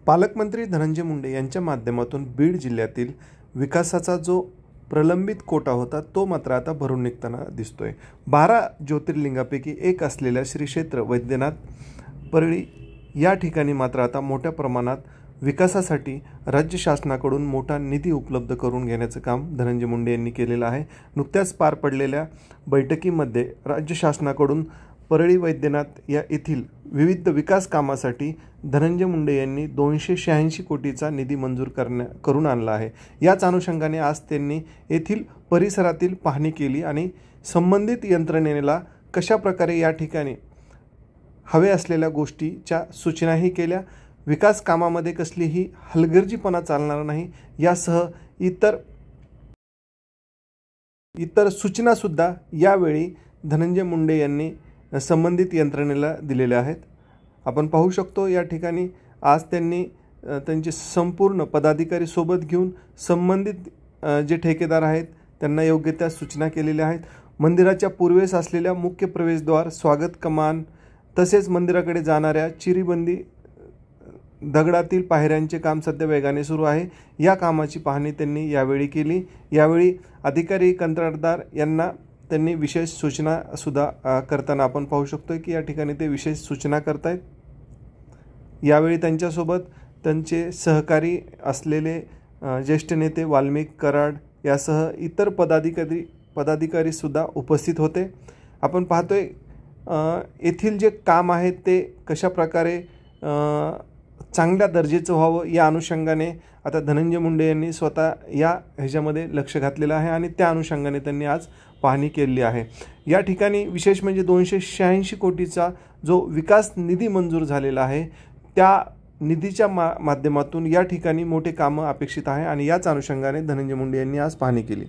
पालकमंत्री धनंजय मुंडे यांच्या माध्यमातून बीड जिल्ह्यातील विकासाचा जो प्रलंबित कोटा होता तो मात्र आता भरून निघताना दिसतोय। 12 ज्योतिर्लिंगापैकी एक असलेल्या श्री क्षेत्र वैद्यनाथ परळी या ठिकाणी मात्र आता मोठ्या प्रमाणात विकासासाठी राज्य शासनाकडून मोठा निधी उपलब्ध करून घेण्याचं काम धनंजय मुंडे यांनी केलेलं आहे। नुकत्याच पार पडलेल्या बैठकीमध्ये राज्य शासनाकडून परळी वैद्यनाथ या येथील विविध विकास कामासाठी धनंजय मुंडे यांनी 286 कोटीचा निधी मंजूर करून आणला आहे। याच अनुषंगाने आज त्यांनी येथील परिसरातील पाहणी केली आणि संबंधित यंत्रणेला कशा प्रकारे या ठिकाणी हवे असलेल्या गोष्टीच्या सूचनाही केल्या। विकास कामामध्ये कसलीही हलगर्जीपणा चालणार नाही यासह इतर सूचना सुद्धा यावेळी धनंजय मुंडे यांनी संबंधित यंत्रणेला दिलेल्या आहेत। आपण पाहू शकतो या ठिकाणी आज त्यांनी त्यांचे संपूर्ण पदाधिकारी सोबत घेऊन संबंधित जे ठेकेदार आहेत त्यांना योग्य त्या सूचना केलेल्या आहेत। मंदिराच्या पूर्वेस असलेल्या मुख्य प्रवेशद्वार, स्वागत कमान तसेच मंदिराकडे जाणाऱ्या चिरीबंदी दगडातील पायऱ्यांचे काम सध्या वेगाने सुरू आहे। या कामाची पाहणी त्यांनी यावेळी केली। यावेळी अधिकारी कंत्राटदार यांना त्यांनी विशेष सूचना सुद्धा करताना आपण पाहू शकतो की या ठिकाणी ते विशेष सूचना करतायत। यावेळी त्यांच्यासोबत त्यांचे सहकारी असलेले ज्येष्ठ नेते वाल्मिक कराड यासह इतर पदाधिकारी सुद्धा उपस्थित होते। आपण पाहतोय येथील जे काम आहे ते कशा प्रकारे चांगल्या दर्जाचं व्हावं या अनुषंगाने आता धनंजय मुंडे यांनी स्वतः या ह्याच्यामध्ये लक्ष घातलेलं आहे आणि त्या अनुषंगाने त्यांनी आज पाहणी केली आहे। या ठिकाणी विशेष म्हणजे 286 कोटीचा जो विकास निधी मंजूर झालेला आहे त्या निधीच्या माध्यमातून या ठिकाणी मोठे कामं अपेक्षित आहे आणि याच अनुषंगाने धनंजय मुंडे यांनी आज पाहणी केली।